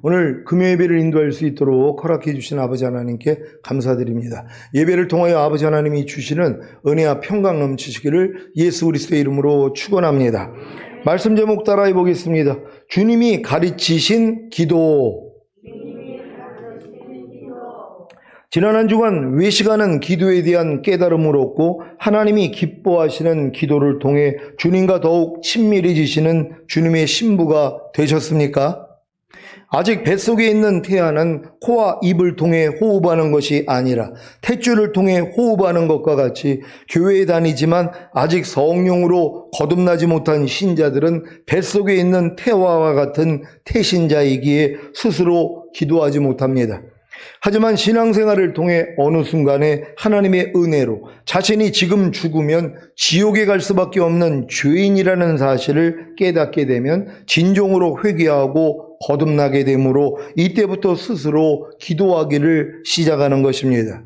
오늘 금요예배를 인도할 수 있도록 허락해 주신 아버지 하나님께 감사드립니다. 예배를 통하여 아버지 하나님이 주시는 은혜와 평강 넘치시기를 예수 그리스도의 이름으로 축원합니다. 말씀 제목 따라해 보겠습니다. 주님이 가르치신 기도. 지난 한 주간 외식하는 기도에 대한 깨달음을 얻고 하나님이 기뻐하시는 기도를 통해 주님과 더욱 친밀해지시는 주님의 신부가 되셨습니까? 아직 뱃속에 있는 태아는 코와 입을 통해 호흡하는 것이 아니라 탯줄을 통해 호흡하는 것과 같이 교회에 다니지만 아직 성령으로 거듭나지 못한 신자들은 뱃속에 있는 태아와 같은 태신자이기에 스스로 기도하지 못합니다. 하지만 신앙생활을 통해 어느 순간에 하나님의 은혜로 자신이 지금 죽으면 지옥에 갈 수밖에 없는 죄인이라는 사실을 깨닫게 되면 진정으로 회개하고 거듭나게 되므로 이때부터 스스로 기도하기를 시작하는 것입니다.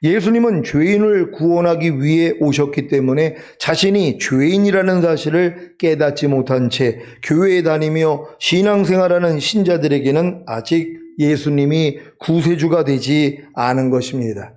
예수님은 죄인을 구원하기 위해 오셨기 때문에 자신이 죄인이라는 사실을 깨닫지 못한 채 교회에 다니며 신앙생활하는 신자들에게는 아직 예수님이 구세주가 되지 않은 것입니다.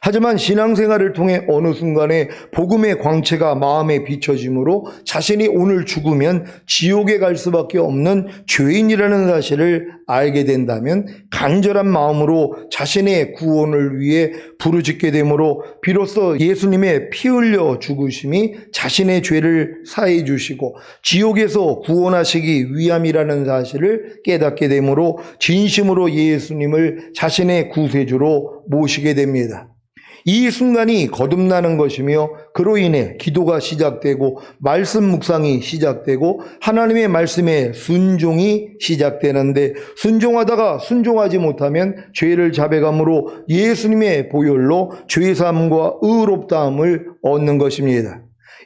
하지만 신앙생활을 통해 어느 순간에 복음의 광채가 마음에 비춰지므로 자신이 오늘 죽으면 지옥에 갈 수밖에 없는 죄인이라는 사실을 알게 된다면 간절한 마음으로 자신의 구원을 위해 부르짖게 되므로 비로소 예수님의 피 흘려 죽으심이 자신의 죄를 사해 주시고 지옥에서 구원하시기 위함이라는 사실을 깨닫게 되므로 진심으로 예수님을 자신의 구세주로 모시게 됩니다. 이 순간이 거듭나는 것이며 그로 인해 기도가 시작되고 말씀 묵상이 시작되고 하나님의 말씀에 순종이 시작되는데 순종하다가 순종하지 못하면 죄를 자백함으로 예수님의 보혈로 죄사함과 의롭다함을 얻는 것입니다.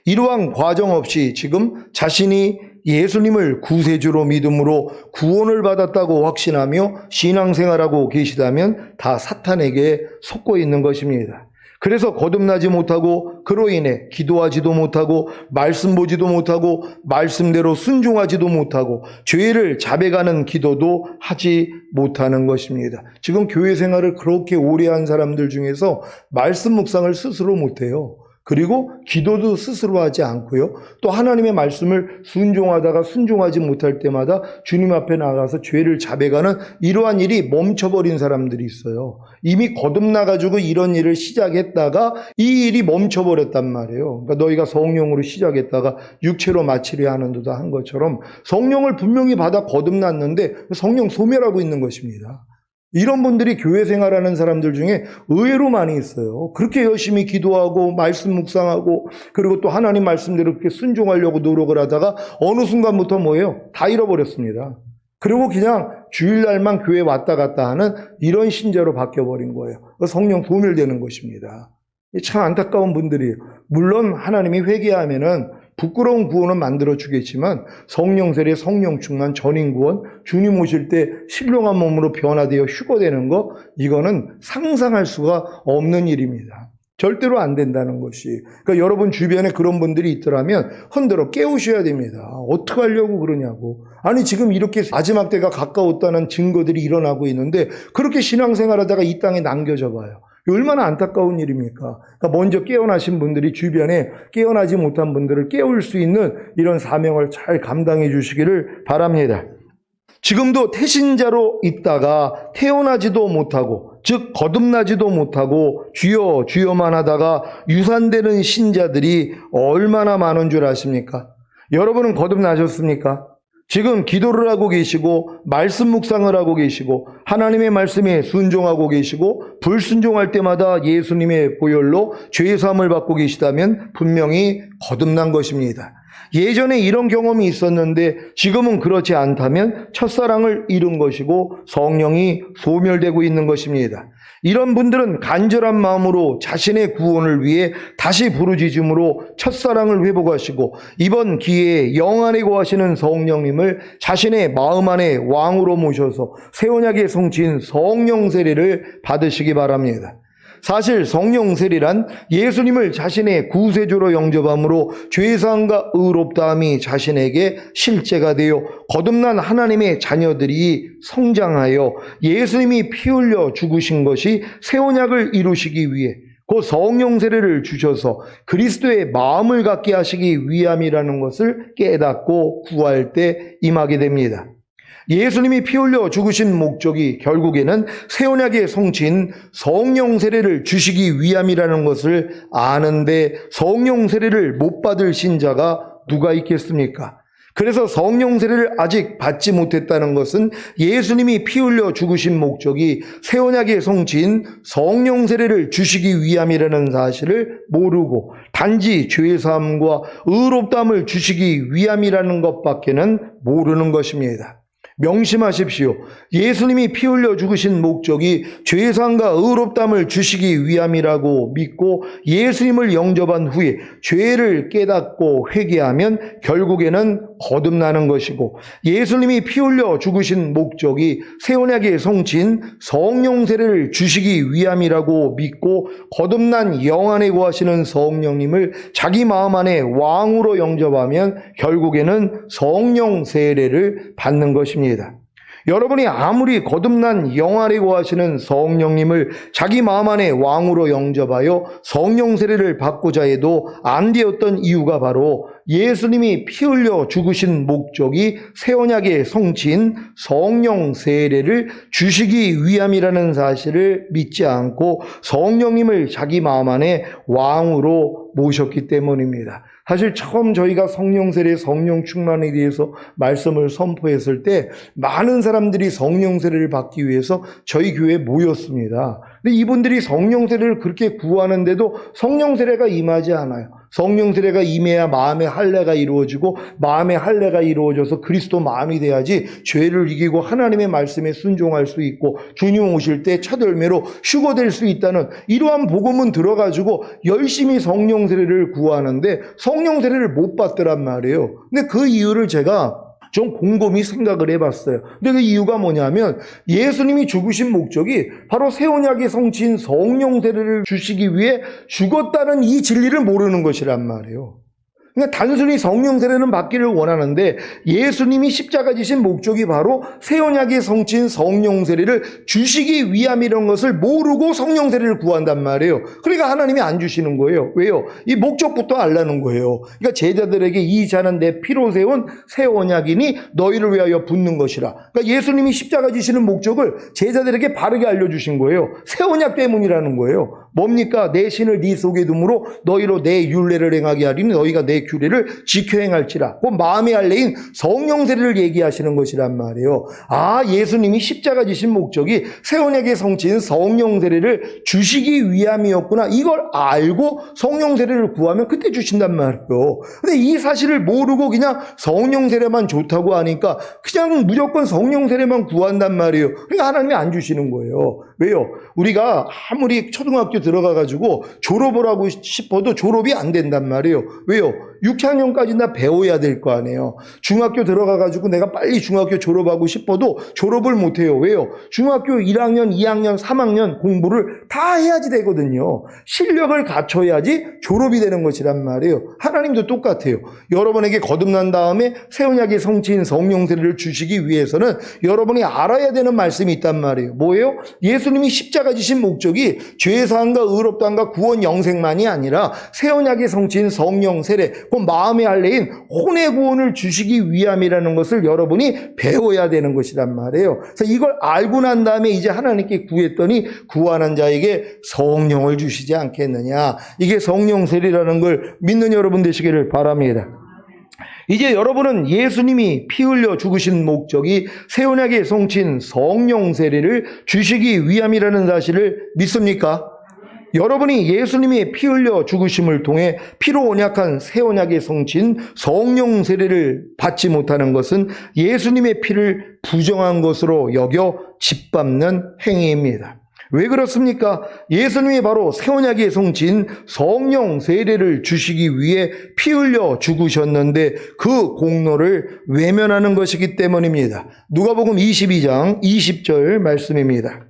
이러한 과정 없이 지금 자신이 예수님을 구세주로 믿음으로 구원을 받았다고 확신하며 신앙생활하고 계시다면 다 사탄에게 속고 있는 것입니다. 그래서 거듭나지 못하고 그로 인해 기도하지도 못하고 말씀 보지도 못하고 말씀대로 순종하지도 못하고 죄를 자백하는 기도도 하지 못하는 것입니다. 지금 교회 생활을 그렇게 오래 한 사람들 중에서 말씀 묵상을 스스로 못해요. 그리고 기도도 스스로 하지 않고요. 또 하나님의 말씀을 순종하다가 순종하지 못할 때마다 주님 앞에 나가서 죄를 자백하는 이러한 일이 멈춰버린 사람들이 있어요. 이미 거듭나가지고 이런 일을 시작했다가 이 일이 멈춰버렸단 말이에요. 그러니까 너희가 성령으로 시작했다가 육체로 마치려 하는도다 한 것처럼 성령을 분명히 받아 거듭났는데 성령 소멸하고 있는 것입니다. 이런 분들이 교회 생활하는 사람들 중에 의외로 많이 있어요. 그렇게 열심히 기도하고 말씀 묵상하고 그리고 또 하나님 말씀대로 그렇게 순종하려고 노력을 하다가 어느 순간부터 뭐예요? 다 잃어버렸습니다. 그리고 그냥 주일날만 교회 왔다 갔다 하는 이런 신자로 바뀌어버린 거예요. 성령 소멸되는 것입니다. 참 안타까운 분들이에요. 물론 하나님이 회개하면은 부끄러운 구원은 만들어주겠지만 성령 세례, 성령 충만, 전인 구원, 주님 오실 때 신령한 몸으로 변화되어 휴거되는 거 이거는 상상할 수가 없는 일입니다. 절대로 안 된다는 것이. 그러니까 여러분 주변에 그런 분들이 있더라면 흔들어 깨우셔야 됩니다. 어떻게 하려고 그러냐고. 아니 지금 이렇게 마지막 때가 가까웠다는 증거들이 일어나고 있는데 그렇게 신앙생활하다가 이 땅에 남겨져 봐요. 얼마나 안타까운 일입니까? 그러니까 먼저 깨어나신 분들이 주변에 깨어나지 못한 분들을 깨울 수 있는 이런 사명을 잘 감당해 주시기를 바랍니다. 지금도 태신자로 있다가 태어나지도 못하고 즉 거듭나지도 못하고 주여 주여만 하다가 유산되는 신자들이 얼마나 많은 줄 아십니까? 여러분은 거듭나셨습니까? 지금 기도를 하고 계시고 말씀 묵상을 하고 계시고 하나님의 말씀에 순종하고 계시고 불순종할 때마다 예수님의 보혈로 죄사함을 받고 계시다면 분명히 거듭난 것입니다. 예전에 이런 경험이 있었는데 지금은 그렇지 않다면 첫사랑을 잃은 것이고 성령이 소멸되고 있는 것입니다. 이런 분들은 간절한 마음으로 자신의 구원을 위해 다시 부르짖음으로 첫사랑을 회복하시고 이번 기회에 영 안에 거하시는 성령님을 자신의 마음 안에 왕으로 모셔서 새 언약의 성취인 성령 세례를 받으시기 바랍니다. 사실 성령 세례란 예수님을 자신의 구세주로 영접함으로 죄사함과 의롭다함이 자신에게 실제가 되어 거듭난 하나님의 자녀들이 성장하여 예수님이 피 흘려 죽으신 것이 새 언약을 이루시기 위해 그 성령 세례를 주셔서 그리스도의 마음을 갖게 하시기 위함이라는 것을 깨닫고 구할 때 임하게 됩니다. 예수님이 피 흘려 죽으신 목적이 결국에는 새 언약의 성취인 성령 세례를 주시기 위함이라는 것을 아는데 성령 세례를 못 받을 신자가 누가 있겠습니까? 그래서 성령 세례를 아직 받지 못했다는 것은 예수님이 피 흘려 죽으신 목적이 새 언약의 성취인 성령 세례를 주시기 위함이라는 사실을 모르고 단지 죄사함과 의롭다함을 주시기 위함이라는 것밖에는 모르는 것입니다. 명심하십시오. 예수님이 피 흘려 죽으신 목적이 죄사함과 의롭다함을 주시기 위함이라고 믿고 예수님을 영접한 후에 죄를 깨닫고 회개하면 결국에는 거듭나는 것이고, 예수님이 피 흘려 죽으신 목적이 새 언약의 성취인 성령 세례를 주시기 위함이라고 믿고 거듭난 영 안에 거하시는 성령님을 자기 마음 안에 왕으로 영접하면 결국에는 성령 세례를 받는 것입니다. 여러분이 아무리 거듭난 영 안에 거하시는 성령님을 자기 마음 안에 왕으로 영접하여 성령 세례를 받고자 해도 안 되었던 이유가 바로 예수님이 피 흘려 죽으신 목적이 새 언약의 성취인 성령 세례를 주시기 위함이라는 사실을 믿지 않고 성령님을 자기 마음 안에 왕으로 모셨기 때문입니다. 사실 처음 저희가 성령 세례, 성령 충만에 대해서 말씀을 선포했을 때 많은 사람들이 성령 세례를 받기 위해서 저희 교회에 모였습니다. 근데 이분들이 성령 세례를 그렇게 구하는데도 성령 세례가 임하지 않아요. 성령 세례가 임해야 마음의 할례가 이루어지고 마음의 할례가 이루어져서 그리스도 마음이 돼야지 죄를 이기고 하나님의 말씀에 순종할 수 있고 주님 오실 때 첫 열매로 휴거될 수 있다는 이러한 복음은 들어가지고 열심히 성령 세례를 구하는데 성령 세례를 못 받더란 말이에요. 근데 그 이유를 제가 좀 곰곰이 생각을 해봤어요. 근데 그 이유가 뭐냐면 예수님이 죽으신 목적이 바로 새 언약의 성취인 성령 세례를 주시기 위해 죽었다는 이 진리를 모르는 것이란 말이에요. 그러니까 단순히 성령 세례는 받기를 원하는데 예수님이 십자가 지신 목적이 바로 새 언약의 성취인 성령 세례를 주시기 위함이라는 것을 모르고 성령 세례를 구한단 말이에요. 그러니까 하나님이 안 주시는 거예요. 왜요? 이 목적부터 알라는 거예요. 그러니까 제자들에게 이 자는 내 피로 세운 새 언약이니 너희를 위하여 붓는 것이라. 그러니까 예수님이 십자가 지시는 목적을 제자들에게 바르게 알려주신 거예요. 새 언약 때문이라는 거예요. 뭡니까? 내 신을 네 속에 둠으로 너희로 내 율례를 행하게 하리니 너희가 내 규례를 지켜 행할지라. 그 마음의 할례인 성령 세례를 얘기하시는 것이란 말이에요. 아, 예수님이 십자가 지신 목적이 새 언약의 성취인 성령 세례를 주시기 위함이었구나. 이걸 알고 성령 세례를 구하면 그때 주신단 말이에요. 근데 이 사실을 모르고 그냥 성령 세례만 좋다고 하니까 그냥 무조건 성령 세례만 구한단 말이에요. 그러니까 하나님이 안 주시는 거예요. 왜요? 우리가 아무리 초등학교 들어가가지고 졸업을 하고 싶어도 졸업이 안 된단 말이에요. 왜요? 6학년까지 나 배워야 될 거 아니에요. 중학교 들어가가지고 내가 빨리 중학교 졸업하고 싶어도 졸업을 못해요. 왜요? 중학교 1학년, 2학년, 3학년 공부를 다 해야지 되거든요. 실력을 갖춰야지 졸업이 되는 것이란 말이에요. 하나님도 똑같아요. 여러분에게 거듭난 다음에 새 언약의 성취인 성령 세례를 주시기 위해서는 여러분이 알아야 되는 말씀이 있단 말이에요. 뭐예요? 예수님이 십자가 지신 목적이 죄사함과 의롭다함과 구원 영생만이 아니라 새 언약의 성취인 성령 세례, 그 마음의 할례인 혼의 구원을 주시기 위함이라는 것을 여러분이 배워야 되는 것이란 말이에요. 그래서 이걸 알고 난 다음에 이제 하나님께 구했더니 구하는 자에게 성령을 주시지 않겠느냐. 이게 성령 세례라는 걸 믿는 여러분 되시기를 바랍니다. 이제 여러분은 예수님이 피 흘려 죽으신 목적이 새 언약의 성취인 성령 세례를 주시기 위함이라는 사실을 믿습니까? 여러분이 예수님이 피 흘려 죽으심을 통해 피로 언약한 새 언약의 성취인 성령 세례를 받지 못하는 것은 예수님의 피를 부정한 것으로 여겨 짓밟는 행위입니다. 왜 그렇습니까? 예수님이 바로 새 언약의 성취인 성령 세례를 주시기 위해 피 흘려 죽으셨는데 그 공로를 외면하는 것이기 때문입니다. 누가복음 22장 20절 말씀입니다.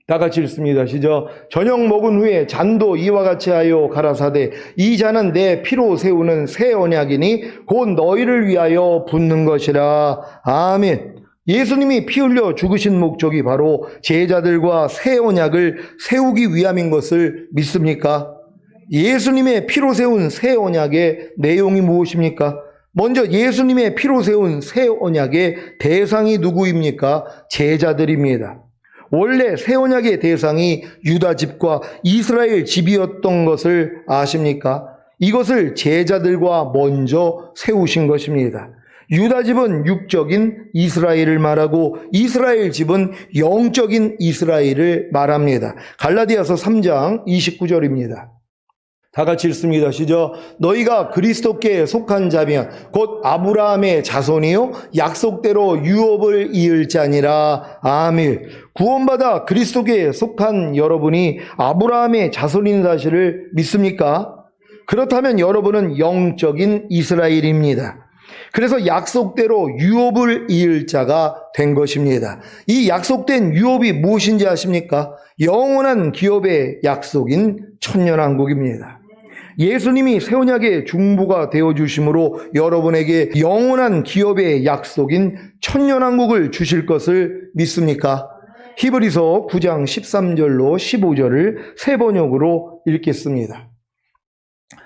다 같이 읽습니다. 시작. 저녁 먹은 후에 잔도 이와 같이 하여 가라사대 이 잔은 내 피로 세우는 새 언약이니 곧 너희를 위하여 붓는 것이라. 아멘. 예수님이 피 흘려 죽으신 목적이 바로 제자들과 새 언약을 세우기 위함인 것을 믿습니까? 예수님의 피로 세운 새 언약의 내용이 무엇입니까? 먼저 예수님의 피로 세운 새 언약의 대상이 누구입니까? 제자들입니다. 원래 새 언약의 대상이 유다 집과 이스라엘 집이었던 것을 아십니까? 이것을 제자들과 먼저 세우신 것입니다. 유다 집은 육적인 이스라엘을 말하고 이스라엘 집은 영적인 이스라엘을 말합니다. 갈라디아서 3장 29절입니다. 다 같이 읽습니다. 시작. 너희가 그리스도께 속한 자면 곧 아브라함의 자손이요 약속대로 유업을 이을 자니라. 아멘. 구원받아 그리스도께 속한 여러분이 아브라함의 자손인 사실을 믿습니까? 그렇다면 여러분은 영적인 이스라엘입니다. 그래서 약속대로 유업을 이을 자가 된 것입니다. 이 약속된 유업이 무엇인지 아십니까? 영원한 기업의 약속인 천년왕국입니다. 예수님이 새 언약의 중보가 되어주심으로 여러분에게 영원한 기업의 약속인 천년왕국을 주실 것을 믿습니까? 히브리서 9장 13절로 15절을 새 번역으로 읽겠습니다.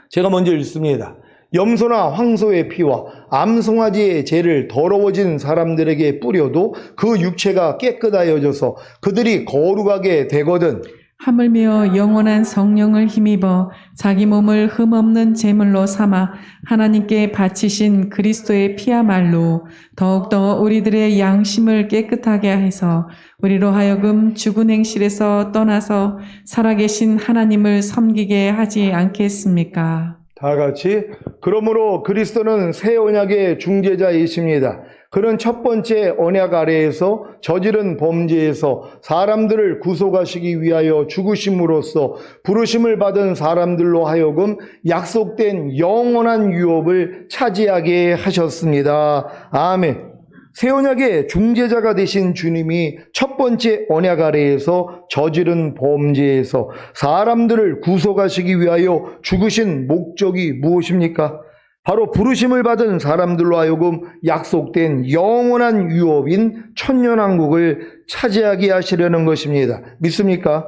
제가 먼저 읽습니다. 염소나 황소의 피와 암송아지의 죄를 더러워진 사람들에게 뿌려도 그 육체가 깨끗하여져서 그들이 거룩하게 되거든. 하물며 영원한 성령을 힘입어 자기 몸을 흠없는 제물로 삼아 하나님께 바치신 그리스도의 피야말로 더욱더 우리들의 양심을 깨끗하게 해서 우리로 하여금 죽은 행실에서 떠나서 살아계신 하나님을 섬기게 하지 않겠습니까? 다 같이. 그러므로 그리스도는 새 언약의 중재자이십니다. 그는 첫 번째 언약 아래에서 저지른 범죄에서 사람들을 구속하시기 위하여 죽으심으로써 부르심을 받은 사람들로 하여금 약속된 영원한 유업을 차지하게 하셨습니다. 아멘. 새 언약의 중재자가 되신 주님이 첫 번째 언약 아래에서 저지른 범죄에서 사람들을 구속하시기 위하여 죽으신 목적이 무엇입니까? 바로 부르심을 받은 사람들로 하여금 약속된 영원한 유업인 천년왕국을 차지하게 하시려는 것입니다. 믿습니까?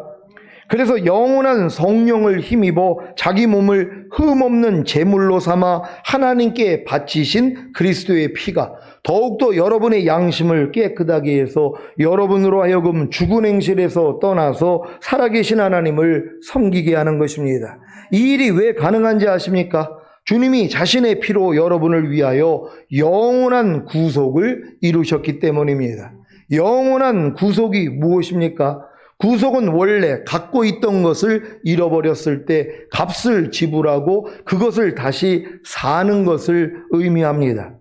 그래서 영원한 성령을 힘입어 자기 몸을 흠없는 제물로 삼아 하나님께 바치신 그리스도의 피가 더욱더 여러분의 양심을 깨끗하게 해서 여러분으로 하여금 죽은 행실에서 떠나서 살아계신 하나님을 섬기게 하는 것입니다. 이 일이 왜 가능한지 아십니까? 주님이 자신의 피로 여러분을 위하여 영원한 구속을 이루셨기 때문입니다. 영원한 구속이 무엇입니까? 구속은 원래 갖고 있던 것을 잃어버렸을 때 값을 지불하고 그것을 다시 사는 것을 의미합니다.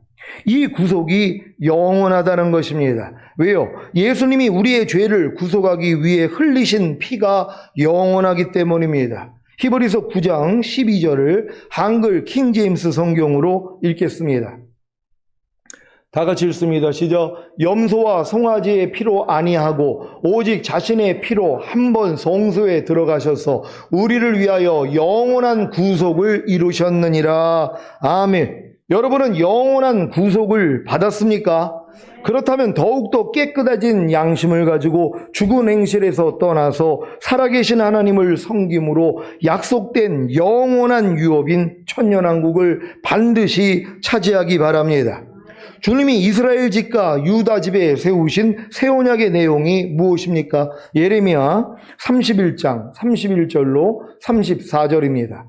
이 구속이 영원하다는 것입니다. 왜요? 예수님이 우리의 죄를 구속하기 위해 흘리신 피가 영원하기 때문입니다. 히브리서 9장 12절을 한글 킹제임스 성경으로 읽겠습니다. 다 같이 읽습니다. 시작. 염소와 송아지의 피로 아니하고 오직 자신의 피로 한 번 성소에 들어가셔서 우리를 위하여 영원한 구속을 이루셨느니라. 아멘. 여러분은 영원한 구속을 받았습니까? 그렇다면 더욱더 깨끗해진 양심을 가지고 죽은 행실에서 떠나서 살아계신 하나님을 섬김으로 약속된 영원한 유업인 천년왕국을 반드시 차지하기 바랍니다. 주님이 이스라엘 집과 유다 집에 세우신 새 언약의 내용이 무엇입니까? 예레미야 31장 31절로 34절입니다.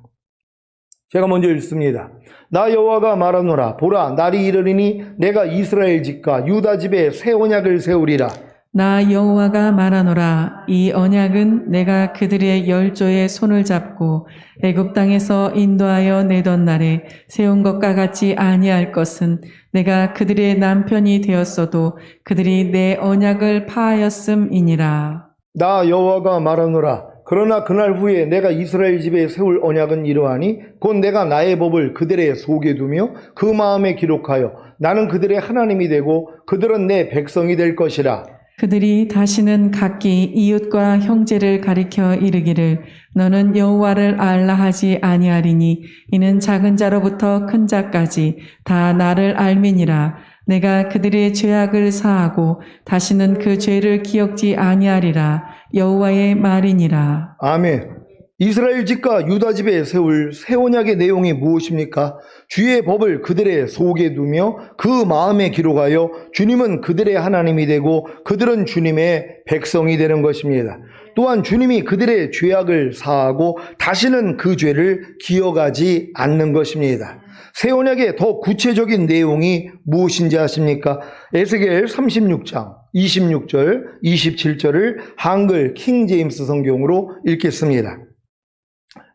제가 먼저 읽습니다. 나 여호와가 말하노라. 보라, 날이 이르리니 내가 이스라엘 집과 유다 집에 새 언약을 세우리라. 나 여호와가 말하노라. 이 언약은 내가 그들의 열조의 손을 잡고 애굽 땅에서 인도하여 내던 날에 세운 것과 같이 아니할 것은 내가 그들의 남편이 되었어도 그들이 내 언약을 파하였음이니라. 나 여호와가 말하노라. 그러나 그날 후에 내가 이스라엘 집에 세울 언약은 이러하니 곧 내가 나의 법을 그들의 속에 두며 그 마음에 기록하여 나는 그들의 하나님이 되고 그들은 내 백성이 될 것이라. 그들이 다시는 각기 이웃과 형제를 가리켜 이르기를 너는 여호와를 알라 하지 아니하리니 이는 작은 자로부터 큰 자까지 다 나를 알미니라. 내가 그들의 죄악을 사하고 다시는 그 죄를 기억지 아니하리라. 여호와의 말이니라. 아멘. 이스라엘 집과 유다 집에 세울 새 언약의 내용이 무엇입니까? 주의 법을 그들의 속에 두며 그 마음에 기록하여 주님은 그들의 하나님이 되고 그들은 주님의 백성이 되는 것입니다. 또한 주님이 그들의 죄악을 사하고 다시는 그 죄를 기억하지 않는 것입니다. 새 언약의 더 구체적인 내용이 무엇인지 아십니까? 에스겔 36장 26절, 27절을 한글 킹 제임스 성경으로 읽겠습니다.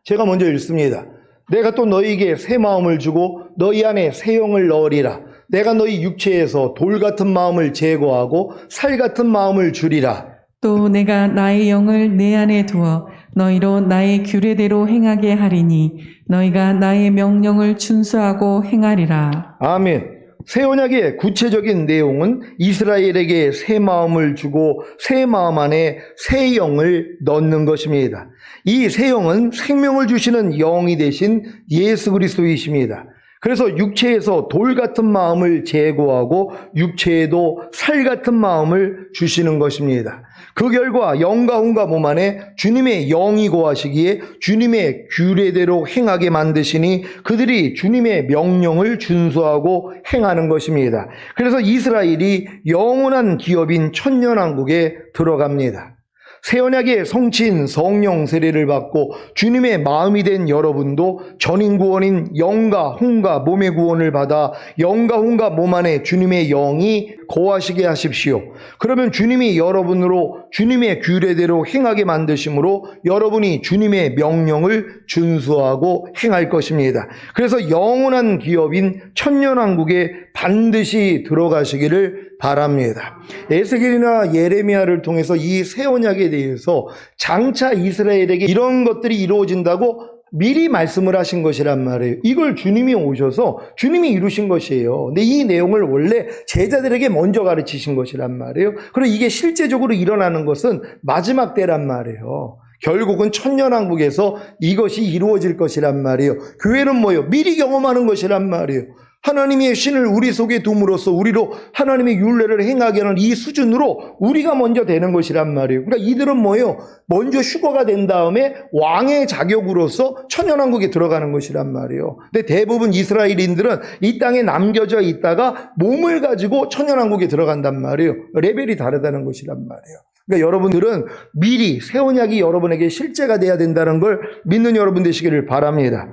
제가 먼저 읽습니다. 내가 또 너희에게 새 마음을 주고 너희 안에 새 영을 넣으리라. 내가 너희 육체에서 돌 같은 마음을 제거하고 살 같은 마음을 주리라. 또 내가 나의 영을 내 안에 두어 너희로 나의 규례대로 행하게 하리니 너희가 나의 명령을 준수하고 행하리라. 아멘. 새 언약의 구체적인 내용은 이스라엘에게 새 마음을 주고 새 마음 안에 새 영을 넣는 것입니다. 이 새 영은 생명을 주시는 영이 되신 예수 그리스도이십니다. 그래서 육체에서 돌 같은 마음을 제거하고 육체에도 살 같은 마음을 주시는 것입니다. 그 결과 영과 혼과 몸 안에 주님의 영이 거하시기에 주님의 규례대로 행하게 만드시니 그들이 주님의 명령을 준수하고 행하는 것입니다. 그래서 이스라엘이 영원한 기업인 천년왕국에 들어갑니다. 새 언약의 성취인 성령 세례를 받고 주님의 마음이 된 여러분도 전인 구원인 영과 혼과 몸의 구원을 받아 영과 혼과 몸 안에 주님의 영이 거하시게 하십시오. 그러면 주님이 여러분으로 주님의 규례대로 행하게 만드심으로 여러분이 주님의 명령을 준수하고 행할 것입니다. 그래서 영원한 기업인 천년왕국에 반드시 들어가시기를 바랍니다. 에스겔이나 예레미야를 통해서 이 새 언약에 대해서 장차 이스라엘에게 이런 것들이 이루어진다고 미리 말씀을 하신 것이란 말이에요. 이걸 주님이 오셔서 주님이 이루신 것이에요. 근데 이 내용을 원래 제자들에게 먼저 가르치신 것이란 말이에요. 그리고 이게 실제적으로 일어나는 것은 마지막 때란 말이에요. 결국은 천년왕국에서 이것이 이루어질 것이란 말이에요. 교회는 뭐예요? 미리 경험하는 것이란 말이에요. 하나님의 신을 우리 속에 둠으로써 우리로 하나님의 율례를 행하게 하는 이 수준으로 우리가 먼저 되는 것이란 말이에요. 그러니까 이들은 뭐예요? 먼저 휴거가 된 다음에 왕의 자격으로서 천년왕국에 들어가는 것이란 말이에요. 근데 대부분 이스라엘인들은 이 땅에 남겨져 있다가 몸을 가지고 천년왕국에 들어간단 말이에요. 레벨이 다르다는 것이란 말이에요. 그러니까 여러분들은 미리 새 언약이 여러분에게 실제가 돼야 된다는 걸 믿는 여러분 되시기를 바랍니다.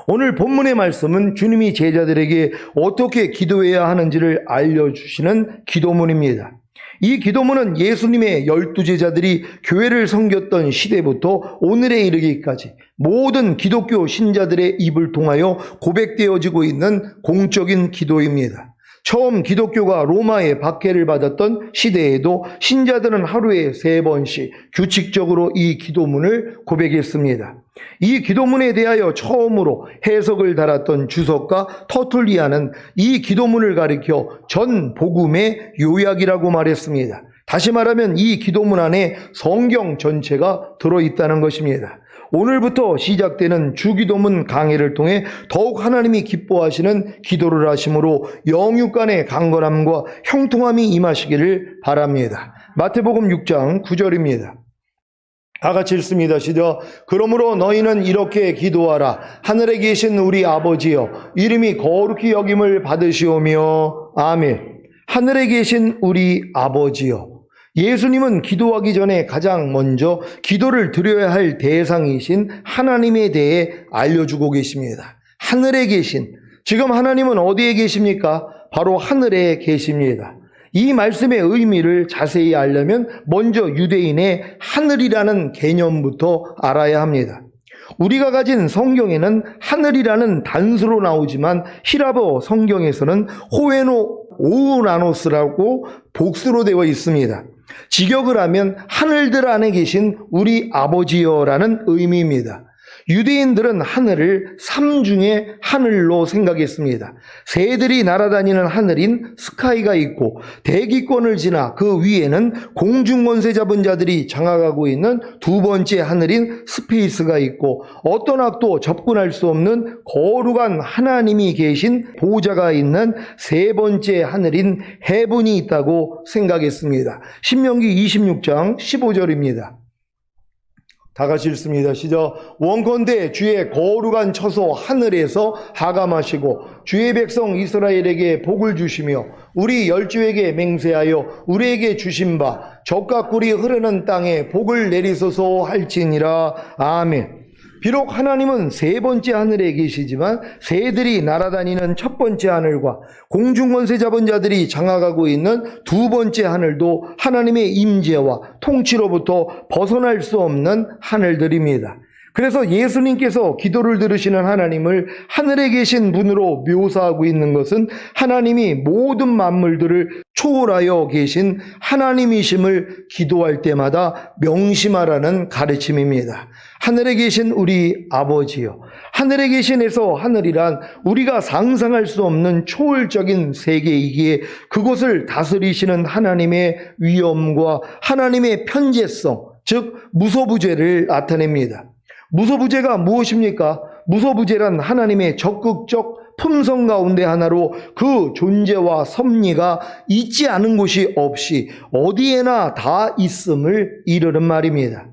오늘 본문의 말씀은 주님이 제자들에게 어떻게 기도해야 하는지를 알려주시는 기도문입니다. 이 기도문은 예수님의 12제자들이 교회를 섬겼던 시대부터 오늘에 이르기까지 모든 기독교 신자들의 입을 통하여 고백되어지고 있는 공적인 기도입니다. 처음 기독교가 로마의 박해를 받았던 시대에도 신자들은 하루에 3번씩 규칙적으로 이 기도문을 고백했습니다. 이 기도문에 대하여 처음으로 해석을 달았던 주석가 터툴리아는 이 기도문을 가리켜 전 복음의 요약이라고 말했습니다. 다시 말하면 이 기도문 안에 성경 전체가 들어있다는 것입니다. 오늘부터 시작되는 주기도문 강해를 통해 더욱 하나님이 기뻐하시는 기도를 하심으로 영육 간의 강건함과 형통함이 임하시기를 바랍니다. 마태복음 6장 9절입니다. 다 같이 읽습니다. 시작. 그러므로 너희는 이렇게 기도하라. 하늘에 계신 우리 아버지여, 이름이 거룩히 여김을 받으시오며. 아멘. 하늘에 계신 우리 아버지여. 예수님은 기도하기 전에 가장 먼저 기도를 드려야 할 대상이신 하나님에 대해 알려주고 계십니다. 하늘에 계신, 지금 하나님은 어디에 계십니까? 바로 하늘에 계십니다. 이 말씀의 의미를 자세히 알려면 먼저 유대인의 하늘이라는 개념부터 알아야 합니다. 우리가 가진 성경에는 하늘이라는 단수로 나오지만 히라버 성경에서는 호에노 오우나노스라고 복수로 되어 있습니다. 직역을 하면 하늘들 안에 계신 우리 아버지여라는 의미입니다. 유대인들은 하늘을 삼중의 하늘로 생각했습니다. 새들이 날아다니는 하늘인 스카이가 있고, 대기권을 지나 그 위에는 공중권세 잡은 자들이 장악하고 있는 두 번째 하늘인 스페이스가 있고, 어떤 악도 접근할 수 없는 거룩한 하나님이 계신 보좌가 있는 세 번째 하늘인 헤븐이 있다고 생각했습니다. 신명기 26장 15절입니다. 다 같이 읽습니다. 시작. 원컨대 주의 거룩한 처소 하늘에서 하감하시고 주의 백성 이스라엘에게 복을 주시며 우리 열주에게 맹세하여 우리에게 주신 바 젖과 꿀이 흐르는 땅에 복을 내리소서 할지니라. 아멘. 비록 하나님은 세 번째 하늘에 계시지만 새들이 날아다니는 첫 번째 하늘과 공중권세 잡은 자들이 장악하고 있는 두 번째 하늘도 하나님의 임재와 통치로부터 벗어날 수 없는 하늘들입니다. 그래서 예수님께서 기도를 들으시는 하나님을 하늘에 계신 분으로 묘사하고 있는 것은 하나님이 모든 만물들을 초월하여 계신 하나님이심을 기도할 때마다 명심하라는 가르침입니다. 하늘에 계신 우리 아버지요. 하늘에 계신에서 하늘이란 우리가 상상할 수 없는 초월적인 세계이기에 그곳을 다스리시는 하나님의 위엄과 하나님의 편재성, 즉 무소부재를 나타냅니다. 무소부재가 무엇입니까? 무소부재란 하나님의 적극적 품성 가운데 하나로 그 존재와 섭리가 있지 않은 곳이 없이 어디에나 다 있음을 이르는 말입니다.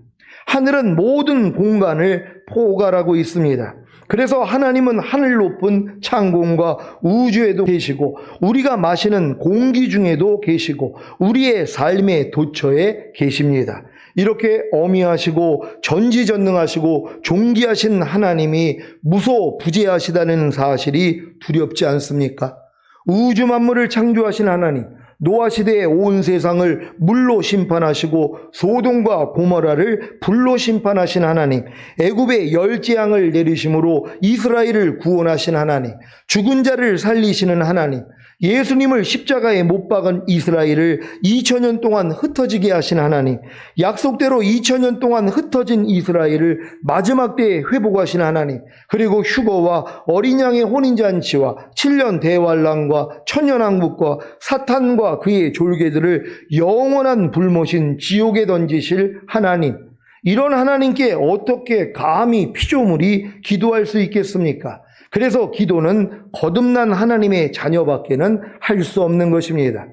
하늘은 모든 공간을 포괄하고 있습니다. 그래서 하나님은 하늘 높은 창공과 우주에도 계시고 우리가 마시는 공기 중에도 계시고 우리의 삶의 도처에 계십니다. 이렇게 어미하시고 전지전능하시고 존귀하신 하나님이 무소부재하시다는 사실이 두렵지 않습니까? 우주 만물을 창조하신 하나님, 노아 시대의 온 세상을 물로 심판하시고 소돔과 고모라를 불로 심판하신 하나님, 애굽의 열 재앙을 내리심으로 이스라엘을 구원하신 하나님, 죽은 자를 살리시는 하나님, 예수님을 십자가에 못 박은 이스라엘을 2000년 동안 흩어지게 하신 하나님, 약속대로 2000년 동안 흩어진 이스라엘을 마지막 때에 회복하신 하나님, 그리고 휴거와 어린 양의 혼인잔치와 7년 대환란과 천년왕국과 사탄과 그의 졸개들을 영원한 불못인 지옥에 던지실 하나님, 이런 하나님께 어떻게 감히 피조물이 기도할 수 있겠습니까? 그래서 기도는 거듭난 하나님의 자녀밖에는 할 수 없는 것입니다.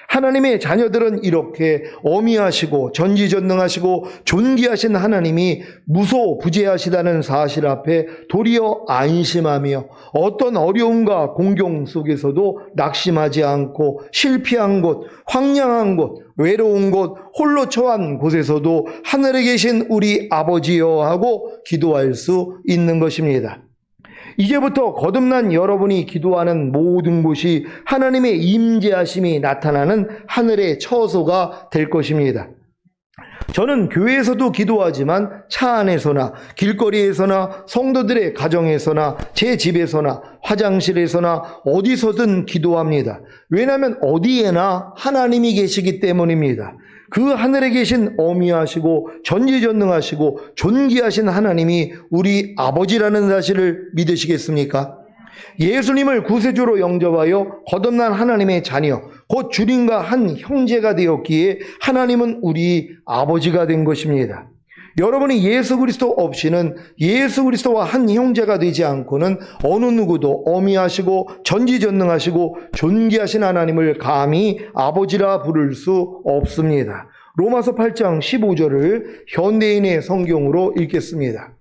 하나님의 자녀들은 이렇게 어미하시고 전지전능하시고 존귀하신 하나님이 무소부재하시다는 사실 앞에 도리어 안심하며 어떤 어려움과 공경 속에서도 낙심하지 않고 실패한 곳, 황량한 곳, 외로운 곳, 홀로 처한 곳에서도 하늘에 계신 우리 아버지여 하고 기도할 수 있는 것입니다. 이제부터 거듭난 여러분이 기도하는 모든 곳이 하나님의 임재하심이 나타나는 하늘의 처소가 될 것입니다. 저는 교회에서도 기도하지만 차 안에서나 길거리에서나 성도들의 가정에서나 제 집에서나 화장실에서나 어디서든 기도합니다. 왜냐하면 어디에나 하나님이 계시기 때문입니다. 그 하늘에 계신 어미하시고 전지전능하시고 존귀하신 하나님이 우리 아버지라는 사실을 믿으시겠습니까? 예수님을 구세주로 영접하여 거듭난 하나님의 자녀, 곧 주님과 한 형제가 되었기에 하나님은 우리 아버지가 된 것입니다. 여러분이 예수 그리스도 없이는 예수 그리스도와 한 형제가 되지 않고는 어느 누구도 어미하시고 전지전능하시고 존귀하신 하나님을 감히 아버지라 부를 수 없습니다. 로마서 8장 15절을 현대인의 성경으로 읽겠습니다.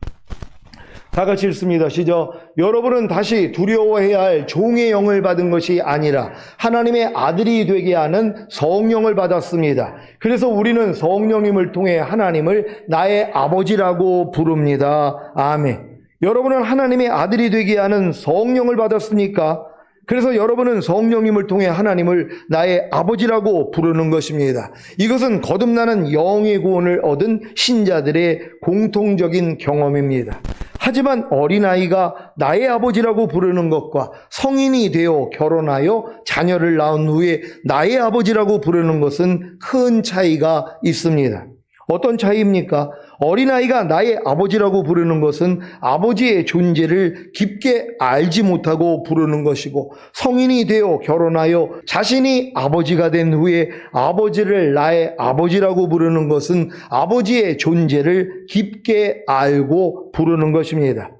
다 같이 읽습니다. 시작. 여러분은 다시 두려워해야 할 종의 영을 받은 것이 아니라 하나님의 아들이 되게 하는 성령을 받았습니다. 그래서 우리는 성령님을 통해 하나님을 나의 아버지라고 부릅니다. 아멘. 여러분은 하나님의 아들이 되게 하는 성령을 받았습니까? 그래서 여러분은 성령님을 통해 하나님을 나의 아버지라고 부르는 것입니다. 이것은 거듭나는 영의 구원을 얻은 신자들의 공통적인 경험입니다. 하지만 어린아이가 나의 아버지라고 부르는 것과 성인이 되어 결혼하여 자녀를 낳은 후에 나의 아버지라고 부르는 것은 큰 차이가 있습니다. 어떤 차이입니까? 어린아이가 나의 아버지라고 부르는 것은 아버지의 존재를 깊게 알지 못하고 부르는 것이고, 성인이 되어 결혼하여 자신이 아버지가 된 후에 아버지를 나의 아버지라고 부르는 것은 아버지의 존재를 깊게 알고 부르는 것입니다.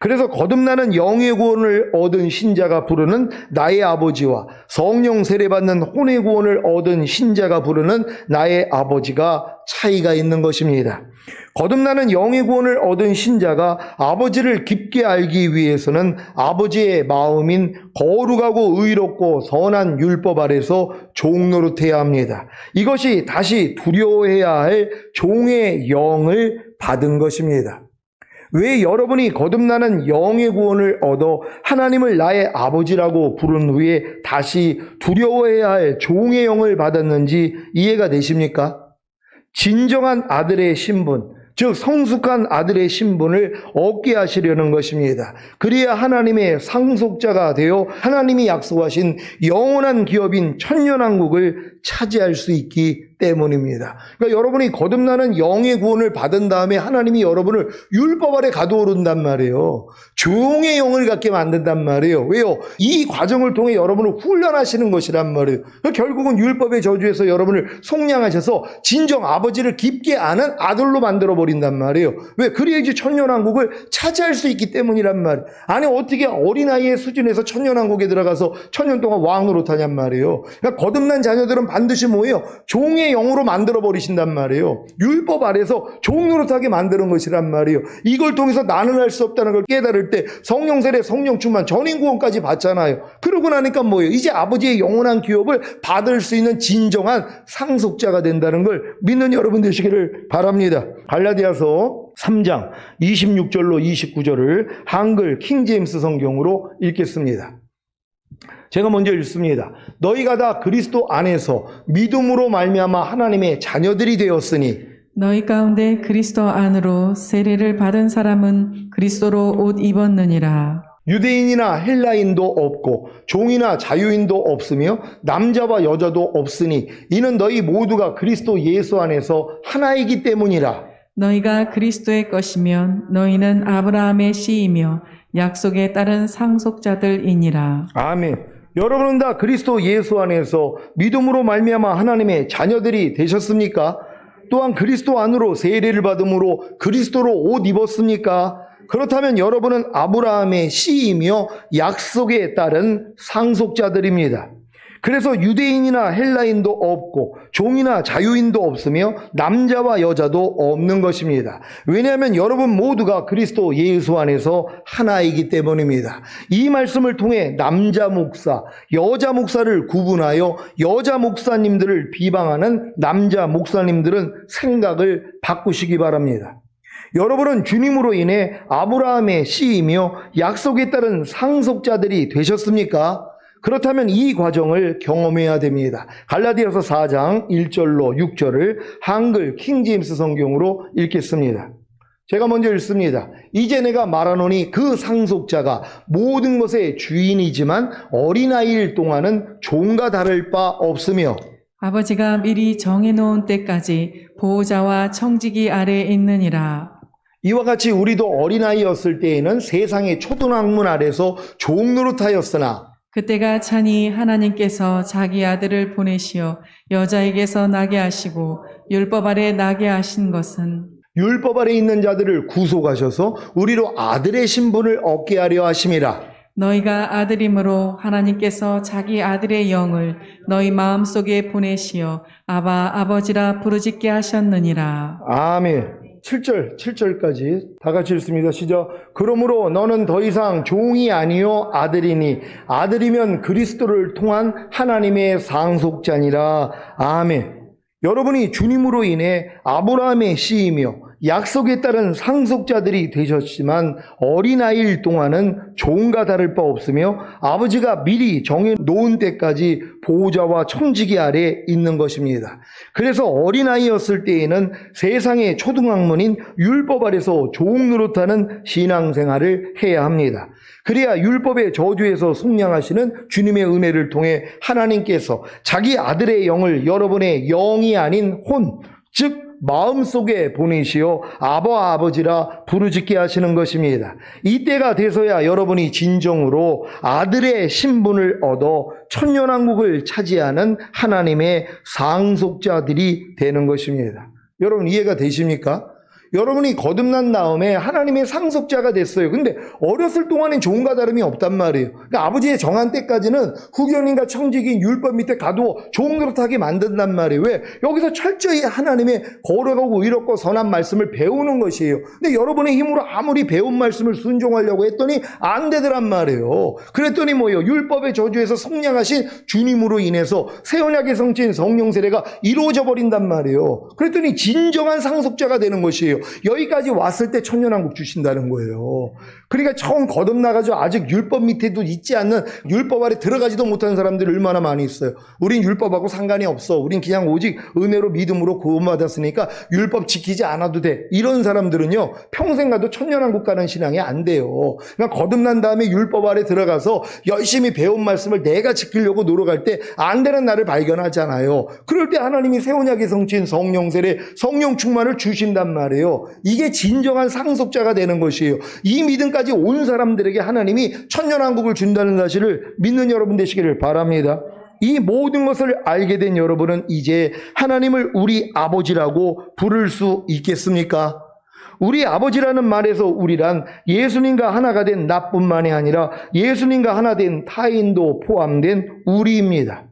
그래서 거듭나는 영의 구원을 얻은 신자가 부르는 나의 아버지와 성령 세례받는 혼의 구원을 얻은 신자가 부르는 나의 아버지가 차이가 있는 것입니다. 거듭나는 영의 구원을 얻은 신자가 아버지를 깊게 알기 위해서는 아버지의 마음인 거룩하고 의롭고 선한 율법 아래서 종노릇해야 합니다. 이것이 다시 두려워해야 할 종의 영을 받은 것입니다. 왜 여러분이 거듭나는 영의 구원을 얻어 하나님을 나의 아버지라고 부른 후에 다시 두려워해야 할 종의 영을 받았는지 이해가 되십니까? 진정한 아들의 신분, 즉 성숙한 아들의 신분을 얻게 하시려는 것입니다. 그래야 하나님의 상속자가 되어 하나님이 약속하신 영원한 기업인 천년왕국을 차지할 수 있기 때문입니다. 그러니까 여러분이 거듭나는 영의 구원을 받은 다음에 하나님이 여러분을 율법 아래 가두어둔단 말이에요. 종의 영을 갖게 만든단 말이에요. 왜요? 이 과정을 통해 여러분을 훈련하시는 것이란 말이에요. 그러니까 결국은 율법의 저주에서 여러분을 속량하셔서 진정 아버지를 깊게 아는 아들로 만들어 버린단 말이에요. 왜? 그래야지 천년왕국을 차지할 수 있기 때문이란 말이에요. 아니 어떻게 어린아이의 수준에서 천년왕국에 들어가서 천년 동안 왕 노릇하냔 말이에요. 그러니까 거듭난 자녀들은 반드시 뭐예요? 종의 영으로 만들어버리신단 말이에요. 율법 아래서 종 노릇하게 만드는 것이란 말이에요. 이걸 통해서 나는 할 수 없다는 걸 깨달을 때 성령 세례, 성령 충만, 전인 구원까지 받잖아요. 그러고 나니까 뭐예요? 이제 아버지의 영원한 기업을 받을 수 있는 진정한 상속자가 된다는 걸 믿는 여러분 되시기를 바랍니다. 갈라디아서 3장 26절로 29절을 한글 킹제임스 성경으로 읽겠습니다. 제가 먼저 읽습니다. 너희가 다 그리스도 안에서 믿음으로 말미암아 하나님의 자녀들이 되었으니 너희 가운데 그리스도 안으로 세례를 받은 사람은 그리스도로 옷 입었느니라. 유대인이나 헬라인도 없고 종이나 자유인도 없으며 남자와 여자도 없으니 이는 너희 모두가 그리스도 예수 안에서 하나이기 때문이라. 너희가 그리스도의 것이면 너희는 아브라함의 씨이며 약속에 따른 상속자들이니라. 아멘. 여러분은 다 그리스도 예수 안에서 믿음으로 말미암아 하나님의 자녀들이 되셨습니까? 또한 그리스도 안으로 세례를 받음으로 그리스도로 옷 입었습니까? 그렇다면 여러분은 아브라함의 씨이며 약속에 따른 상속자들입니다. 그래서 유대인이나 헬라인도 없고 종이나 자유인도 없으며 남자와 여자도 없는 것입니다. 왜냐하면 여러분 모두가 그리스도 예수 안에서 하나이기 때문입니다. 이 말씀을 통해 남자 목사, 여자 목사를 구분하여 여자 목사님들을 비방하는 남자 목사님들은 생각을 바꾸시기 바랍니다. 여러분은 주님으로 인해 아브라함의 씨이며 약속에 따른 상속자들이 되셨습니까? 그렇다면 이 과정을 경험해야 됩니다. 갈라디아서 4장 1절로 6절을 한글 킹제임스 성경으로 읽겠습니다. 제가 먼저 읽습니다. 이제 내가 말하노니 그 상속자가 모든 것의 주인이지만 어린아이일 동안은 종과 다를 바 없으며 아버지가 미리 정해놓은 때까지 보호자와 청지기 아래에 있느니라. 이와 같이 우리도 어린아이였을 때에는 세상의 초등학문 아래서 종노릇하였으나 그때가 차니 하나님께서 자기 아들을 보내시어 여자에게서 나게 하시고 율법 아래 나게 하신 것은 율법 아래 있는 자들을 구속하셔서 우리로 아들의 신분을 얻게 하려 하심이라. 너희가 아들이므로 하나님께서 자기 아들의 영을 너희 마음속에 보내시어 아바 아버지라 부르짖게 하셨느니라. 아멘. 7절까지 다 같이 읽습니다. 시작. 그러므로 너는 더 이상 종이 아니요 아들이니 아들이면 그리스도를 통한 하나님의 상속자니라. 아멘. 여러분이 주님으로 인해 아브라함의 씨이며 약속에 따른 상속자들이 되셨지만 어린아이일 동안은 종과 다를 바 없으며 아버지가 미리 정해놓은 때까지 보호자와 청지기 아래 있는 것입니다. 그래서 어린아이였을 때에는 세상의 초등학문인 율법 아래서 종 노릇하는 신앙생활을 해야 합니다. 그래야 율법의 저주에서 속량하시는 주님의 은혜를 통해 하나님께서 자기 아들의 영을 여러분의 영이 아닌 혼, 즉 마음속에 보내시어 아바 아버지라 부르짖게 하시는 것입니다. 이때가 돼서야 여러분이 진정으로 아들의 신분을 얻어 천년왕국을 차지하는 하나님의 상속자들이 되는 것입니다. 여러분 이해가 되십니까? 여러분이 거듭난 다음에 하나님의 상속자가 됐어요. 근데 어렸을 동안엔 종과 다름이 없단 말이에요. 그러니까 아버지의 정한 때까지는 후견인과 청지기인 율법 밑에 가두어 종 노릇하게 만든단 말이에요. 왜? 여기서 철저히 하나님의 거룩하고 의롭고 선한 말씀을 배우는 것이에요. 근데 여러분의 힘으로 아무리 배운 말씀을 순종하려고 했더니 안 되더란 말이에요. 그랬더니 뭐예요? 율법의 저주에서 성량하신 주님으로 인해서 새 언약의 성취인 성령 세례가 이루어져 버린단 말이에요. 그랬더니 진정한 상속자가 되는 것이에요. 여기까지 왔을 때 천년왕국 주신다는 거예요. 그러니까 처음 거듭나가지고 아직 율법 밑에도 있지 않는, 율법 아래 들어가지도 못하는 사람들이 얼마나 많이 있어요. 우린 율법하고 상관이 없어. 우린 그냥 오직 은혜로 믿음으로 구원받았으니까 율법 지키지 않아도 돼. 이런 사람들은요 평생 가도 천년왕국 가는 신앙이 안 돼요. 그러니까 거듭난 다음에 율법 아래 들어가서 열심히 배운 말씀을 내가 지키려고 노력할 때 안 되는 나를 발견하잖아요. 그럴 때 하나님이 새 언약의 성취인 성령 세례, 성령 충만을 주신단 말이에요. 이게 진정한 상속자가 되는 것이에요. 이 믿음까지 온 사람들에게 하나님이 천년왕국을 준다는 사실을 믿는 여러분 되시기를 바랍니다. 이 모든 것을 알게 된 여러분은 이제 하나님을 우리 아버지라고 부를 수 있겠습니까? 우리 아버지라는 말에서 우리란 예수님과 하나가 된 나뿐만이 아니라 예수님과 하나 된 타인도 포함된 우리입니다.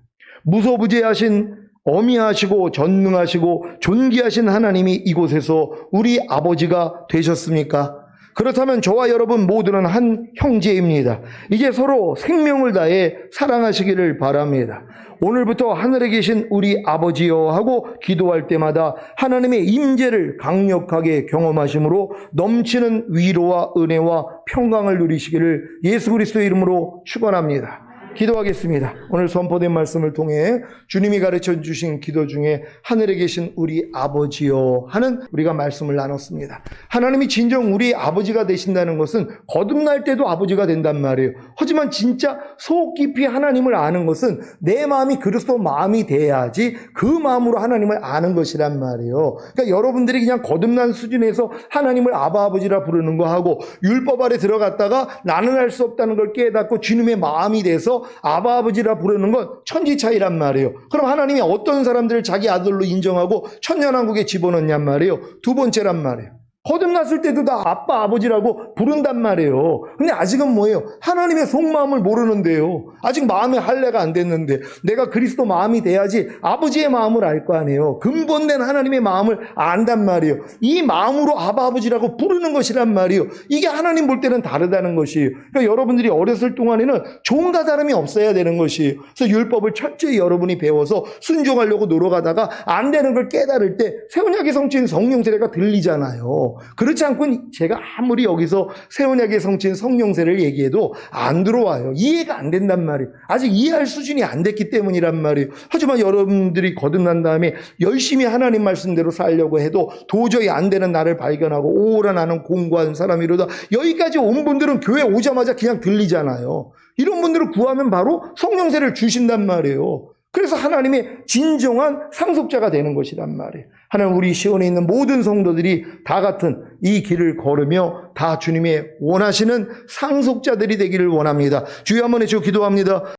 무소부재하신, 어미하시고 전능하시고 존귀하신 하나님이 이곳에서 우리 아버지가 되셨습니까? 그렇다면 저와 여러분 모두는 한 형제입니다. 이제 서로 생명을 다해 사랑하시기를 바랍니다. 오늘부터 하늘에 계신 우리 아버지여 하고 기도할 때마다 하나님의 임재를 강력하게 경험하심으로 넘치는 위로와 은혜와 평강을 누리시기를 예수 그리스도의 이름으로 축원합니다. 기도하겠습니다. 오늘 선포된 말씀을 통해 주님이 가르쳐 주신 기도 중에 하늘에 계신 우리 아버지여 하는 우리가 말씀을 나눴습니다. 하나님이 진정 우리 아버지가 되신다는 것은 거듭날 때도 아버지가 된단 말이에요. 하지만 진짜 속 깊이 하나님을 아는 것은 내 마음이 그리스도 마음이 돼야지 그 마음으로 하나님을 아는 것이란 말이에요. 그러니까 여러분들이 그냥 거듭난 수준에서 하나님을 아바 아버지라 부르는 거 하고 율법 아래 들어갔다가 나는 할 수 없다는 걸 깨닫고 주님의 마음이 돼서 아바 아버지라 부르는 건 천지 차이란 말이에요. 그럼 하나님이 어떤 사람들을 자기 아들로 인정하고 천년왕국에 집어넣냔 말이에요. 두 번째란 말이에요. 거듭났을 때도 다 아빠 아버지라고 부른단 말이에요. 근데 아직은 뭐예요? 하나님의 속마음을 모르는데요. 아직 마음의 할례가 안 됐는데 내가 그리스도 마음이 돼야지 아버지의 마음을 알 거 아니에요. 근본된 하나님의 마음을 안단 말이에요. 이 마음으로 아바 아버지라고 부르는 것이란 말이에요. 이게 하나님 볼 때는 다르다는 것이에요. 그러니까 여러분들이 어렸을 동안에는 종과 다름이 없어야 되는 것이에요. 그래서 율법을 철저히 여러분이 배워서 순종하려고 노력하다가 안 되는 걸 깨달을 때 새 언약의 성취인 성령 세례가 들리잖아요. 그렇지 않고 제가 아무리 여기서 새 언약의 성취인 성령 세례를 얘기해도 안 들어와요. 이해가 안 된단 말이에요. 아직 이해할 수준이 안 됐기 때문이란 말이에요. 하지만 여러분들이 거듭난 다음에 열심히 하나님 말씀대로 살려고 해도 도저히 안 되는 나를 발견하고 오라 나는 공고한 사람이로다. 여기까지 온 분들은 교회 오자마자 그냥 들리잖아요. 이런 분들을 구하면 바로 성령 세례를 주신단 말이에요. 그래서 하나님의 진정한 상속자가 되는 것이란 말이에요. 하나님 우리 시온에 있는 모든 성도들이 다 같은 이 길을 걸으며 다 주님의 원하시는 상속자들이 되기를 원합니다. 주여 한번 해주시고 기도합니다.